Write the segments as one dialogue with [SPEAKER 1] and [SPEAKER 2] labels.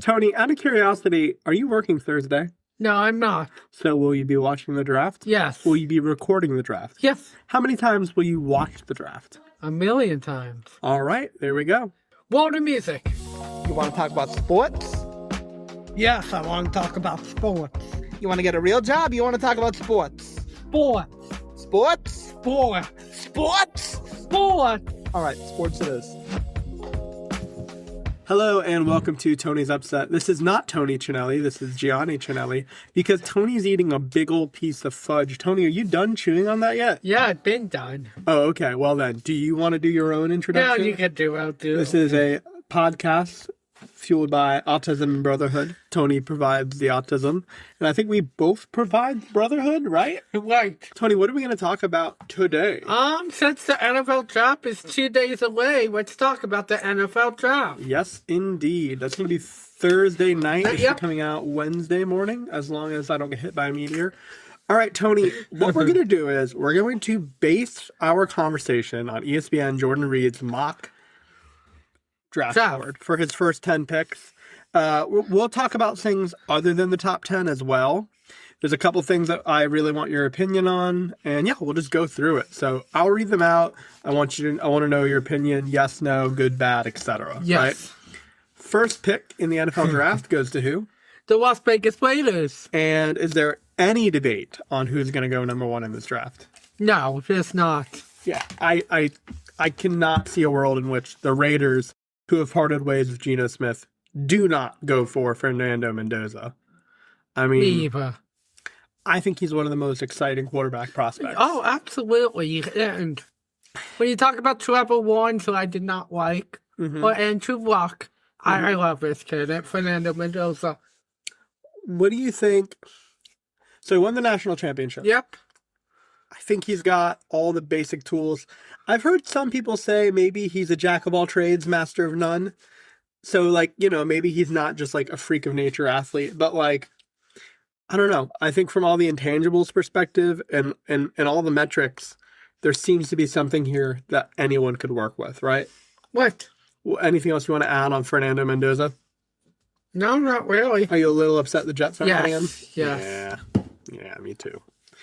[SPEAKER 1] Tony, out of curiosity, are you working Thursday?
[SPEAKER 2] No, I'm not.
[SPEAKER 1] So will you be watching the draft?
[SPEAKER 2] Yes.
[SPEAKER 1] Will you be recording the draft?
[SPEAKER 2] Yes.
[SPEAKER 1] How many times will you watch the draft?
[SPEAKER 2] 1,000,000 times.
[SPEAKER 1] All right, there we go.
[SPEAKER 2] Roll the music.
[SPEAKER 3] You want to talk about sports?
[SPEAKER 2] Yes, I want to talk about sports.
[SPEAKER 3] You want to get a real job? You want to talk about sports?
[SPEAKER 2] Sports.
[SPEAKER 3] Sports?
[SPEAKER 2] Sports.
[SPEAKER 3] Sports?
[SPEAKER 2] Sports.
[SPEAKER 3] All right, sports it is.
[SPEAKER 1] Hello and welcome to Tony's Upset. This is not Tony Cinelli, this is Gianni Cinelli, because Tony's eating a big old piece of fudge. Tony, are you done chewing on that yet?
[SPEAKER 2] Yeah, it's been done.
[SPEAKER 1] Oh, okay. Well then, do you want to do your own introduction?
[SPEAKER 2] No, you can do it. I'll do
[SPEAKER 1] This
[SPEAKER 2] it.
[SPEAKER 1] is a podcast fueled by autism and brotherhood. Tony provides the autism, and I think we both provide brotherhood, right?
[SPEAKER 2] Right.
[SPEAKER 1] Tony, what are we going to talk about today?
[SPEAKER 2] Since the NFL draft is 2 days away, let's talk about the NFL draft.
[SPEAKER 1] Yes, indeed. That's going to be Thursday night. It's
[SPEAKER 2] Yep.
[SPEAKER 1] coming out Wednesday morning, as long as I don't get hit by a meteor. All right, Tony, what we're going to do is we're going to base our conversation on ESPN Jordan Reed's mock draft board for his first 10 picks. We'll talk about things other than the top 10 as well. There's a couple things that I really want your opinion on, and yeah, we'll just go through it. So I'll read them out. I want to know your opinion. Yes, no, good, bad, etc.
[SPEAKER 2] Yes.
[SPEAKER 1] Right? First pick in the NFL draft goes to who?
[SPEAKER 2] The Las Vegas Raiders.
[SPEAKER 1] And is there any debate on who's going to go number one in this draft?
[SPEAKER 2] No, there's not.
[SPEAKER 1] Yeah, I cannot see a world in which the Raiders, who have parted ways with Geno Smith, do not go for Fernando Mendoza. I mean,
[SPEAKER 2] Me either.
[SPEAKER 1] I think he's one of the most exciting quarterback prospects.
[SPEAKER 2] Oh, absolutely. And when you talk about Trevor Lawrence, who I did not like, or Andrew Luck, I love this kid, Fernando Mendoza.
[SPEAKER 1] What do you think? So he won the national championship.
[SPEAKER 2] Yep.
[SPEAKER 1] I think he's got all the basic tools. I've heard some people say maybe he's a jack of all trades, master of none. So, like, you know, maybe he's not just like a freak of nature athlete, but like, I don't know. I think from all the intangibles perspective and all the metrics, there seems to be something here that anyone could work with, right?
[SPEAKER 2] What?
[SPEAKER 1] Well, anything else you want to add on Fernando Mendoza?
[SPEAKER 2] No, not really.
[SPEAKER 1] Are you a little upset the Jets aren't running him?
[SPEAKER 2] Yes.
[SPEAKER 1] Yeah, me too.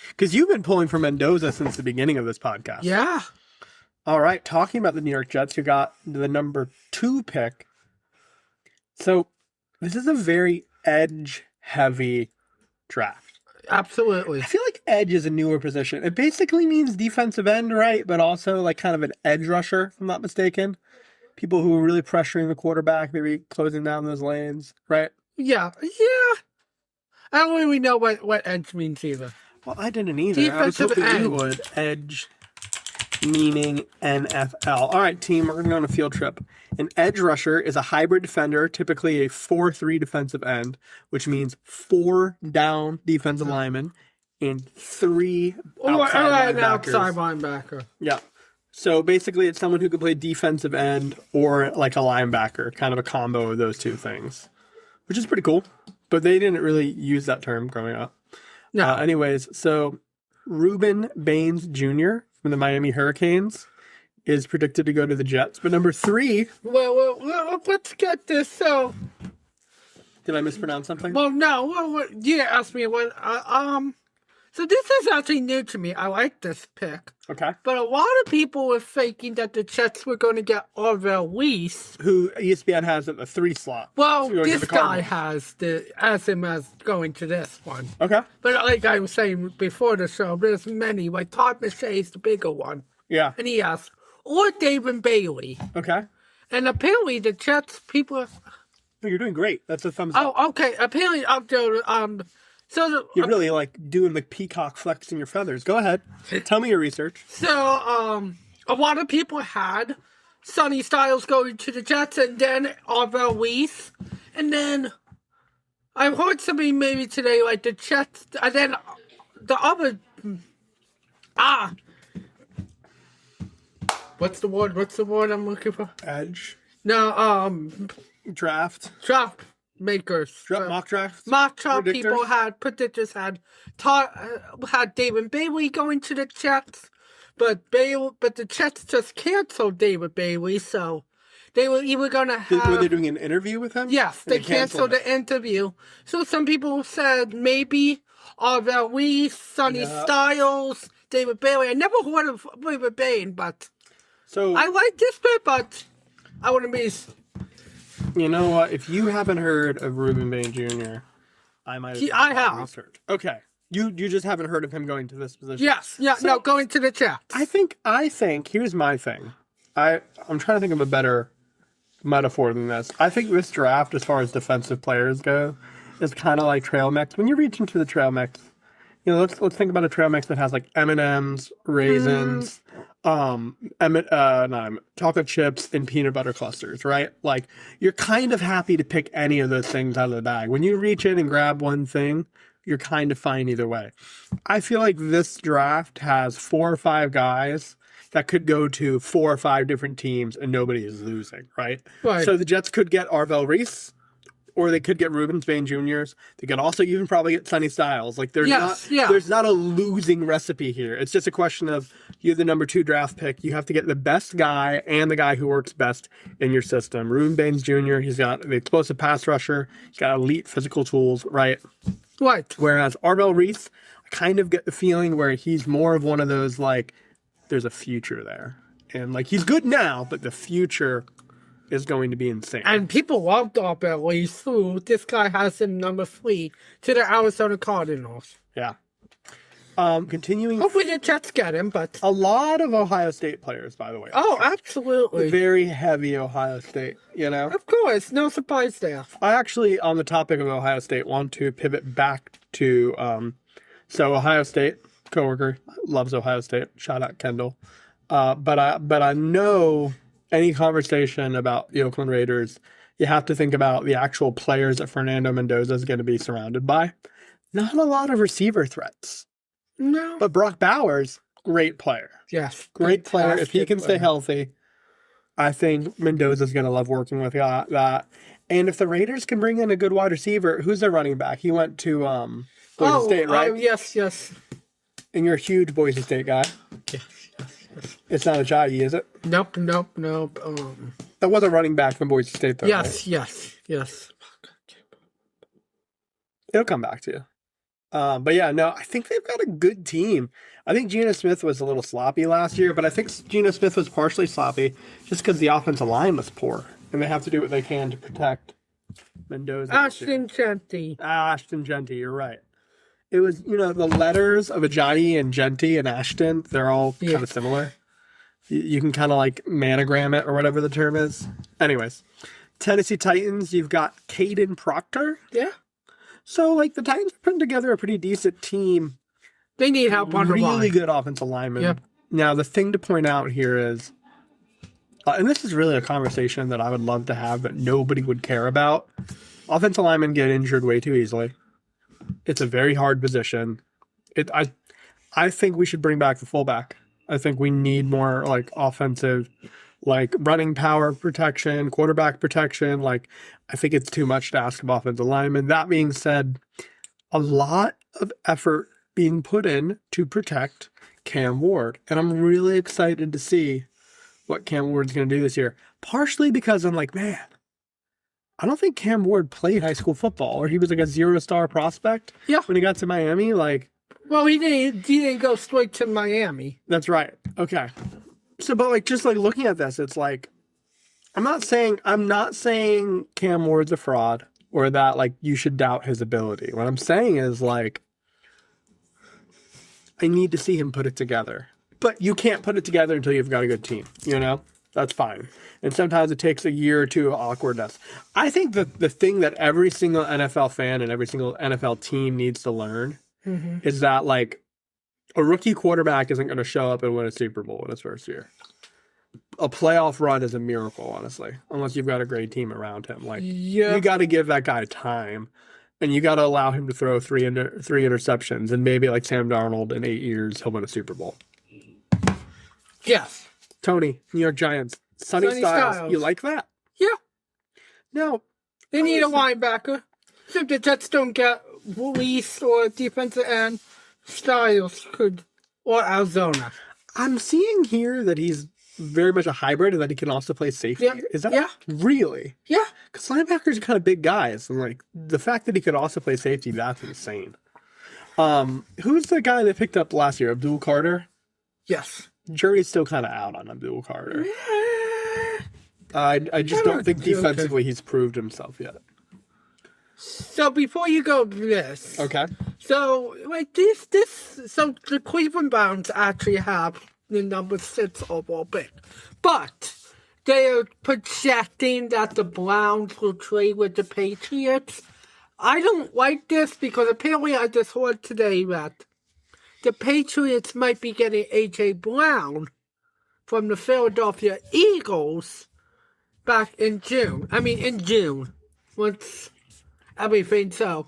[SPEAKER 1] Because you've been pulling for Mendoza since the beginning of this podcast.
[SPEAKER 2] Yeah.
[SPEAKER 1] All right, talking about the New York Jets, you got the number 2 pick. So this is a very edge-heavy draft.
[SPEAKER 2] Absolutely.
[SPEAKER 1] I feel like edge is a newer position. It basically means defensive end, right? But also like kind of an edge rusher, if I'm not mistaken. People who are really pressuring the quarterback, maybe closing down those lanes, right?
[SPEAKER 2] Yeah. Yeah. I don't really know what edge means either.
[SPEAKER 1] Well, I didn't either. I was
[SPEAKER 2] Defensive
[SPEAKER 1] hoping you
[SPEAKER 2] end.
[SPEAKER 1] would. Edge meaning NFL. All right, team, we're going to go on a field trip. An edge rusher is a hybrid defender, typically a 4-3 defensive end, which means 4 down defensive linemen and 3 outside linebackers.
[SPEAKER 2] Outside linebacker.
[SPEAKER 1] Yeah. So basically, it's someone who could play defensive end or like a linebacker, kind of a combo of those two things, which is pretty cool. But they didn't really use that term growing up.
[SPEAKER 2] No.
[SPEAKER 1] Anyways, so Reuben Baines Jr. from the Miami Hurricanes is predicted to go to the Jets. But number 3...
[SPEAKER 2] Well, let's get this. So,
[SPEAKER 1] Did I mispronounce something?
[SPEAKER 2] well, no. You asked me what. So this is actually new to me. I like this pick.
[SPEAKER 1] Okay.
[SPEAKER 2] But a lot of people were thinking that the Jets were going to get Orville Weiss.
[SPEAKER 1] Who ESPN has at the 3 slot.
[SPEAKER 2] Well,
[SPEAKER 1] So you're going to
[SPEAKER 2] this
[SPEAKER 1] the
[SPEAKER 2] guy
[SPEAKER 1] Cardinals.
[SPEAKER 2] has him as going to this one.
[SPEAKER 1] Okay.
[SPEAKER 2] But like I was saying before the show, there's many. Like Todd McShay is the bigger one.
[SPEAKER 1] Yeah.
[SPEAKER 2] And he asked, or David Bailey.
[SPEAKER 1] Okay.
[SPEAKER 2] And apparently the Jets people are...
[SPEAKER 1] Oh, you're doing great. That's a thumbs up.
[SPEAKER 2] Oh, okay. Apparently,
[SPEAKER 1] You're really like doing the peacock flexing your feathers. Go ahead. Tell me your research.
[SPEAKER 2] So, a lot of people had Sonny Styles going to the Jets and then Orville Weiss. And then I heard somebody maybe today, like the Jets, and then the other, what's the word I'm looking for?
[SPEAKER 1] Edge.
[SPEAKER 2] No,
[SPEAKER 1] Draft.
[SPEAKER 2] draft makers.
[SPEAKER 1] Mock draft.
[SPEAKER 2] Mock draft
[SPEAKER 1] Predictors?
[SPEAKER 2] people predictors had David Bailey going to the Jets, but the Jets just canceled David Bailey, so They were even going to have...
[SPEAKER 1] Were they doing an interview with him?
[SPEAKER 2] Yes, they canceled the interview. So some people said maybe Arvel Reese, Sonny Styles, David Bailey. I never heard of David Bain, but I like this bit, but I wouldn't be...
[SPEAKER 1] You know what? If you haven't heard of Ruben Bain Jr., I might have.
[SPEAKER 2] I have.
[SPEAKER 1] Research. Okay. You just haven't heard of him going to this position?
[SPEAKER 2] Yes. Yeah, so, no, going to the chat.
[SPEAKER 1] I think, here's my thing. I'm trying to think of a better metaphor than this. I think this draft, as far as defensive players go, is kind of like trail mix. When you reach into the trail mix, let's think about a trail mix that has like M&Ms, raisins, chocolate chips, and peanut butter clusters, right? Like, you're kind of happy to pick any of those things out of the bag. When you reach in and grab one thing, you're kind of fine either way. I feel like this draft has 4 or 5 guys that could go to 4 or 5 different teams and nobody is losing, right? So the Jets could get Arvel Reese, or they could get Ruben Bain Jr.'s. They could also even probably get Sonny Styles. Like, there's not a losing recipe here. It's just a question of you're the number 2 draft pick. You have to get the best guy and the guy who works best in your system. Ruben Bain Jr., he's got the explosive pass rusher. He's got elite physical tools, right?
[SPEAKER 2] Right.
[SPEAKER 1] Whereas Arvel Reese, I kind of get the feeling where he's more of one of those, like, there's a future there. And, like, he's good now, but the future is going to be insane.
[SPEAKER 2] And people loved Arvel Reese, too. This guy has him number 3 to the Arizona Cardinals.
[SPEAKER 1] Yeah. Continuing.
[SPEAKER 2] Hopefully the Jets get him, but...
[SPEAKER 1] A lot of Ohio State players, by the way.
[SPEAKER 2] Oh, absolutely.
[SPEAKER 1] Very heavy Ohio State,
[SPEAKER 2] Of course, no surprise there.
[SPEAKER 1] I actually, on the topic of Ohio State, want to pivot back to, so Ohio State, coworker, loves Ohio State. Shout out Kendall. But I know any conversation about the Oakland Raiders, you have to think about the actual players that Fernando Mendoza is going to be surrounded by. Not a lot of receiver threats.
[SPEAKER 2] No.
[SPEAKER 1] But Brock Bowers, great player.
[SPEAKER 2] Yes.
[SPEAKER 1] Great player. If he can stay healthy, I think Mendoza's going to love working with that. And if the Raiders can bring in a good wide receiver, who's their running back? He went to Boise State, right?
[SPEAKER 2] Yes.
[SPEAKER 1] And you're a huge Boise State guy.
[SPEAKER 2] Yes.
[SPEAKER 1] It's not a Gianni, is it?
[SPEAKER 2] Nope.
[SPEAKER 1] That was a running back from Boise State, though.
[SPEAKER 2] Yes.
[SPEAKER 1] It'll come back to you. But yeah, no, I think they've got a good team. I think Geno Smith was a little sloppy last year, but I think Geno Smith was partially sloppy just because the offensive line was poor, and they have to do what they can to protect Mendoza.
[SPEAKER 2] Ashton Genty,
[SPEAKER 1] you're right. It was, the letters of Gianni and Genty and Ashton, they're all kind of similar. You can kind of like manogram it or whatever the term is. Anyways, Tennessee Titans, you've got Caden Proctor.
[SPEAKER 2] Yeah.
[SPEAKER 1] So, like, the Titans are putting together a pretty decent team.
[SPEAKER 2] They need help on the line.
[SPEAKER 1] Really good offensive linemen.
[SPEAKER 2] Yep.
[SPEAKER 1] Now, the thing to point out here is, and this is really a conversation that I would love to have that nobody would care about. Offensive linemen get injured way too easily. It's a very hard position. I think we should bring back the fullback. I think we need more, like, offensive, like, running power protection, quarterback protection. Like, I think it's too much to ask of offensive linemen. That being said, a lot of effort being put in to protect Cam Ward. And I'm really excited to see what Cam Ward's going to do this year. Partially because I'm like, man, I don't think Cam Ward played high school football, or he was like a 0-star prospect when he got to Miami. Like,
[SPEAKER 2] well, he didn't go straight to Miami.
[SPEAKER 1] That's right. Okay. So, but like, just like looking at this, it's like, I'm not saying Cam Ward's a fraud or that like you should doubt his ability. What I'm saying is like, I need to see him put it together. But you can't put it together until you've got a good team, That's fine. And sometimes it takes a year or two of awkwardness. I think that the thing that every single NFL fan and every single NFL team needs to learn is that, like, a rookie quarterback isn't going to show up and win a Super Bowl in his first year. A playoff run is a miracle, honestly, unless you've got a great team around him. Like, you got to give that guy time, and you got to allow him to throw three interceptions, and maybe like Sam Darnold in 8 years, he'll win a Super Bowl.
[SPEAKER 2] Yes.
[SPEAKER 1] Tony, New York Giants, Sonny Styles. You like that?
[SPEAKER 2] Yeah.
[SPEAKER 1] No.
[SPEAKER 2] They need a linebacker. So if the Jets don't get Reese or defensive end, Styles could, or Arizona.
[SPEAKER 1] I'm seeing here that he's very much a hybrid and that he can also play safety?
[SPEAKER 2] Yeah.
[SPEAKER 1] Is that
[SPEAKER 2] Yeah.
[SPEAKER 1] really?
[SPEAKER 2] Yeah.
[SPEAKER 1] Because linebackers are kind of big guys, and like the fact that he could also play safety, that's insane. Who's the guy they picked up last year? Abdul Carter?
[SPEAKER 2] Yes.
[SPEAKER 1] Jury's still kind of out on Abdul Carter. I just don't think
[SPEAKER 2] Okay.
[SPEAKER 1] defensively he's proved himself yet.
[SPEAKER 2] So before you go to this,
[SPEAKER 1] Okay.
[SPEAKER 2] so like so the Cleveland Browns actually have the number 6 overall pick, but they are projecting that the Browns will trade with the Patriots. I don't like this because apparently I just heard today that the Patriots might be getting A.J. Brown from the Philadelphia Eagles back in June. Once everything. So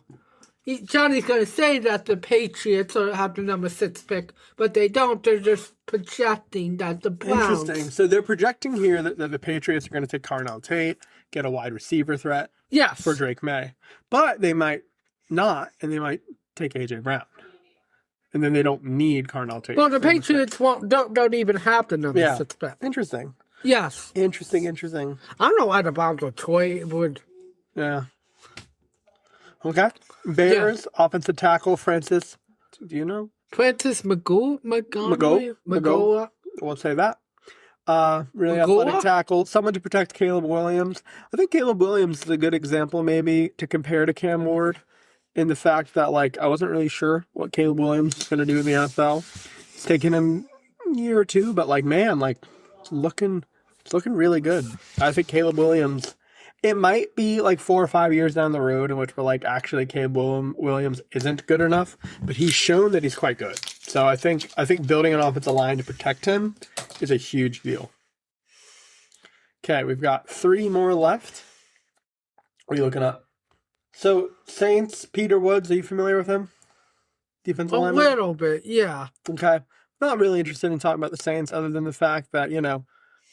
[SPEAKER 2] Johnny's going to say that the Patriots have the number 6 pick, but they don't. They're just projecting that the Browns.
[SPEAKER 1] Interesting. So they're projecting here that the Patriots are going to take Carnell Tate, get a wide receiver threat
[SPEAKER 2] Yes.
[SPEAKER 1] for Drake May. But they might not, and they might take A.J. Brown. And then they don't need Carnell Tate.
[SPEAKER 2] Well, the Patriots don't even have the number 6 pick.
[SPEAKER 1] Interesting.
[SPEAKER 2] Yes.
[SPEAKER 1] Interesting.
[SPEAKER 2] I don't know why the Browns would.
[SPEAKER 1] Yeah. Okay. Bears, offensive tackle, Francis. Do you know?
[SPEAKER 2] Francis
[SPEAKER 1] Magola. We'll say that. Really
[SPEAKER 2] Magola?
[SPEAKER 1] athletic tackle. Someone to protect Caleb Williams. I think Caleb Williams is a good example maybe to compare to Cam Ward in the fact that, like, I wasn't really sure what Caleb Williams was going to do in the NFL. It's taken him a year or two, but, like, man, like, it's looking really good. I think Caleb Williams, it might be like 4 or 5 years down the road in which we're like, actually, Caleb Williams isn't good enough, but he's shown that he's quite good. So I think building an offensive line to protect him is a huge deal. Okay, we've got 3 more left. What are you looking up? So Saints, Peter Woods, are you familiar with him? Defensive
[SPEAKER 2] A
[SPEAKER 1] lineman?
[SPEAKER 2] little bit, yeah.
[SPEAKER 1] Okay. Not really interested in talking about the Saints other than the fact that, you know,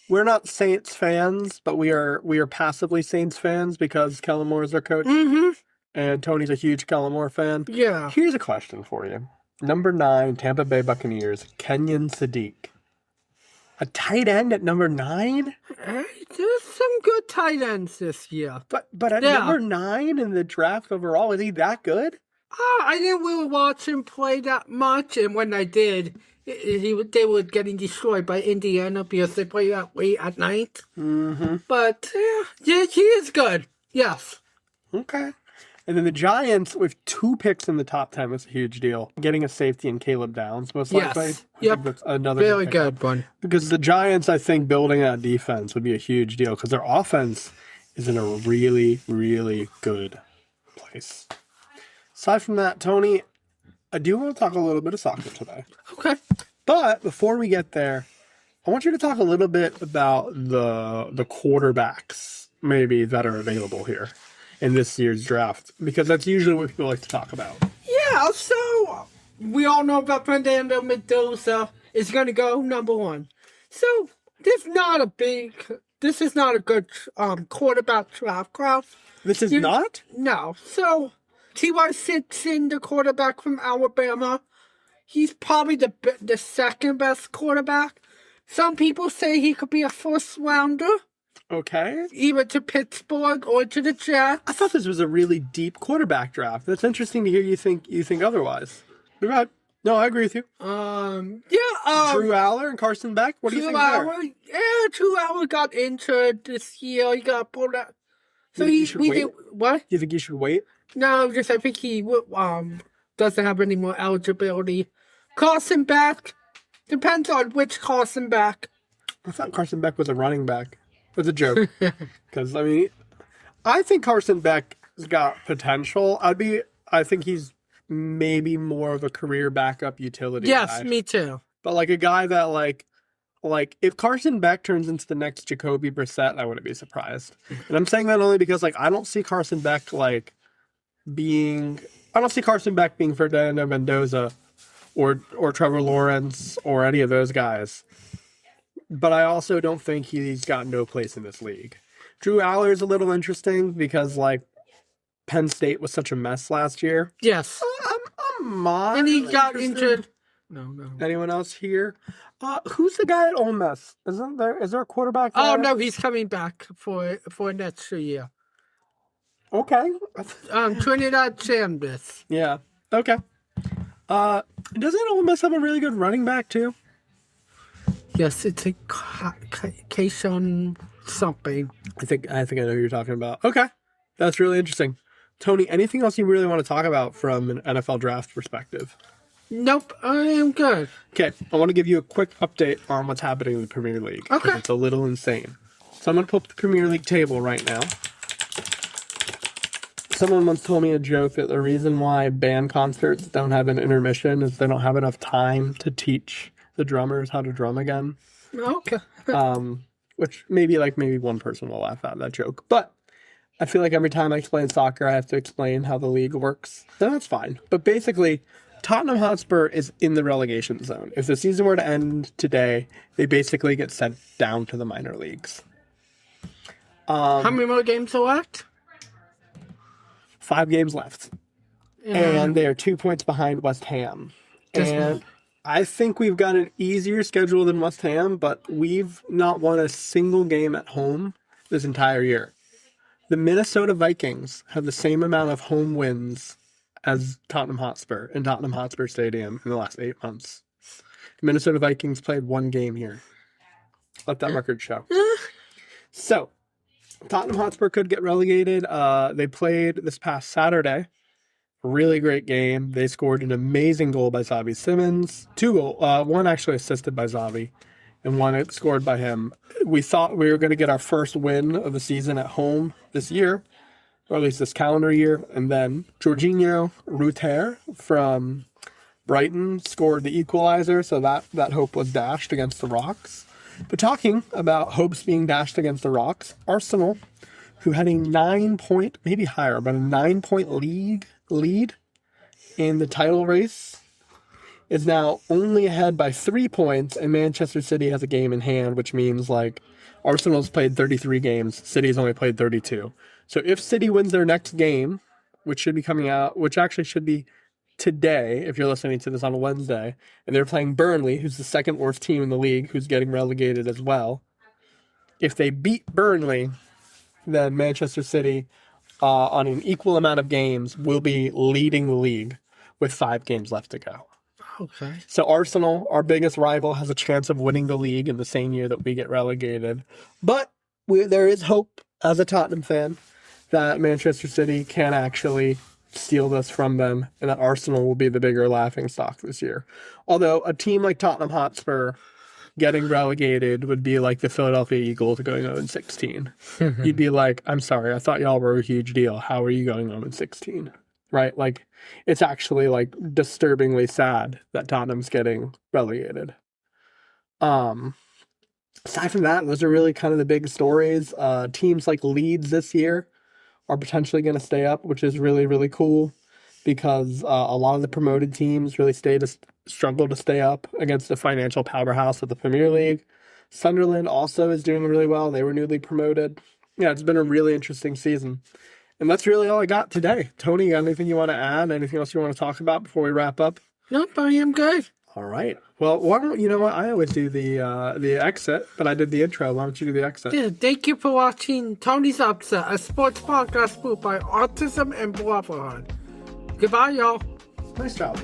[SPEAKER 1] we're not Saints fans, but we are passively Saints fans because Kellen Moore is our coach.
[SPEAKER 2] Mm-hmm.
[SPEAKER 1] And Tony's a huge Kellen Moore fan.
[SPEAKER 2] Yeah.
[SPEAKER 1] Here's a question for you. Number 9, Tampa Bay Buccaneers, Kenyon Sadiq. A tight end at number 9?
[SPEAKER 2] Hey, there's some good tight ends this year.
[SPEAKER 1] But at
[SPEAKER 2] Yeah.
[SPEAKER 1] number 9 in the draft overall, is he that good?
[SPEAKER 2] I didn't really watch him play that much, and when I did, they were getting destroyed by Indiana because they play that late at night.
[SPEAKER 1] Mm-hmm.
[SPEAKER 2] But yeah, he is good. Yes.
[SPEAKER 1] Okay. And then the Giants, with 2 picks in the top 10, that's a huge deal. Getting a safety in Caleb Downs, most likely.
[SPEAKER 2] Yes.
[SPEAKER 1] I
[SPEAKER 2] Yep.
[SPEAKER 1] think that's another
[SPEAKER 2] Very
[SPEAKER 1] pickup.
[SPEAKER 2] good one.
[SPEAKER 1] Because the Giants, I think, building that defense would be a huge deal because their offense is in a really, really good place. Aside from that, Tony, I do want to talk a little bit of soccer today.
[SPEAKER 2] Okay.
[SPEAKER 1] But before we get there, I want you to talk a little bit about the quarterbacks maybe that are available here in this year's draft, because that's usually what people like to talk about.
[SPEAKER 2] Yeah, so we all know that Fernando Mendoza is going to go number 1. So this is not a good quarterback draft class.
[SPEAKER 1] This is not?
[SPEAKER 2] No. So T.Y. Simpson, the quarterback from Alabama, he's probably the second best quarterback. Some people say he could be a first rounder,
[SPEAKER 1] Okay.
[SPEAKER 2] either to Pittsburgh or to the Jets.
[SPEAKER 1] I thought this was a really deep quarterback draft. That's interesting to hear you think otherwise. You're right. No, I agree with you. Drew Aller and Carson Beck. What do you think there?
[SPEAKER 2] Drew Aller got injured this year. He got pulled out. So
[SPEAKER 1] You think you should wait?
[SPEAKER 2] What?
[SPEAKER 1] You think you should wait?
[SPEAKER 2] No, just I think he doesn't have any more eligibility. Carson Beck depends on which Carson Beck.
[SPEAKER 1] I thought Carson Beck was a running back. That's a joke. Because I think Carson Beck's got potential. I think he's maybe more of a career backup utility
[SPEAKER 2] Yes,
[SPEAKER 1] guy.
[SPEAKER 2] me too.
[SPEAKER 1] But like a guy that like if Carson Beck turns into the next Jacoby Brissett, I wouldn't be surprised. And I'm saying that only because like I don't see Carson Beck being Fernando Mendoza or Trevor Lawrence or any of those guys. But I also don't think he's got no place in this league. Drew Aller is a little interesting because like Penn State was such a mess last year.
[SPEAKER 2] Yes.
[SPEAKER 1] I'm
[SPEAKER 2] And he got injured No.
[SPEAKER 1] Anyone else here? Who's the guy at Ole Miss? Is there a quarterback there?
[SPEAKER 2] Oh, no, he's coming back for next year.
[SPEAKER 1] Okay.
[SPEAKER 2] Trinidad Sanders.
[SPEAKER 1] Yeah. Okay. Doesn't Ole Miss have a really good running back too?
[SPEAKER 2] Yes, it's a Kayshawn something.
[SPEAKER 1] I think I know who you're talking about. Okay. That's really interesting. Tony, anything else you really want to talk about from an NFL draft perspective?
[SPEAKER 2] Nope, I am good.
[SPEAKER 1] Okay, I want to give you a quick update on what's happening in the Premier League.
[SPEAKER 2] Okay.
[SPEAKER 1] It's a little insane. So I'm going to pull up the Premier League table right now. Someone once told me a joke that the reason why band concerts don't have an intermission is they don't have enough time to teach the drummers how to drum again.
[SPEAKER 2] Okay.
[SPEAKER 1] Which maybe one person will laugh at that joke. But I feel like every time I explain soccer, I have to explain how the league works. Then that's fine. But basically, Tottenham Hotspur is in the relegation zone. If the season were to end today, they basically get sent down to the minor leagues.
[SPEAKER 2] How many more games are left?
[SPEAKER 1] 5 games left. And they are 2 points behind West Ham. And I think we've got an easier schedule than West Ham, but we've not won a single game at home this entire year. The Minnesota Vikings have the same amount of home wins as Tottenham Hotspur in Tottenham Hotspur Stadium in the last 8 months. The Minnesota Vikings played 1 game here. Let that record show. So, Tottenham Hotspur could get relegated. They played this past Saturday. Really great game. They scored an amazing goal by Xavi Simons. 2 goals. One actually assisted by Xavi, and one scored by him. We thought we were going to get our first win of the season at home this year, or at least this calendar year. And then Jorginho Ruter from Brighton scored the equalizer, so that hope was dashed against the Rocks. But talking about hopes being dashed against the Rocks, Arsenal, who had a 9-point, maybe higher, but a 9-point lead in the title race, is now only ahead by 3 points, and Manchester City has a game in hand, which means Arsenal's played 33 games, City's only played 32. So if City wins their next game, which should be coming out, which actually should be today, if you're listening to this on a Wednesday, and they're playing Burnley, who's the second worst team in the league, who's getting relegated as well. If they beat Burnley, then Manchester City, on an equal amount of games, will be leading the league with 5 games left to go.
[SPEAKER 2] Okay.
[SPEAKER 1] So Arsenal, our biggest rival, has a chance of winning the league in the same year that we get relegated. But there is hope, as a Tottenham fan, that Manchester City can actually steal this from them, and that Arsenal will be the bigger laughingstock this year. Although a team like Tottenham Hotspur getting relegated would be like the Philadelphia Eagles going 0-16. You'd be like, I'm sorry, I thought y'all were a huge deal. How are you going 0-16? Right? It's actually disturbingly sad that Tottenham's getting relegated. Aside from that, those are really kind of the big stories. Teams like Leeds this year are potentially going to stay up, which is really, really cool, because a lot of the promoted teams really struggle to stay up against the financial powerhouse of the Premier League. Sunderland also is doing really well. They were newly promoted. Yeah, it's been a really interesting season. And that's really all I got today. Tony, anything you want to add? Anything else you want to talk about before we wrap up?
[SPEAKER 2] Nope, I am good.
[SPEAKER 1] All right. Well, why don't you know what? I always do the exit, but I did the intro. Why don't you do the exit?
[SPEAKER 2] Yeah, thank you for watching Tony's Upset, a sports podcast spoofed by autism and brotherhood. Goodbye, y'all.
[SPEAKER 1] Nice job.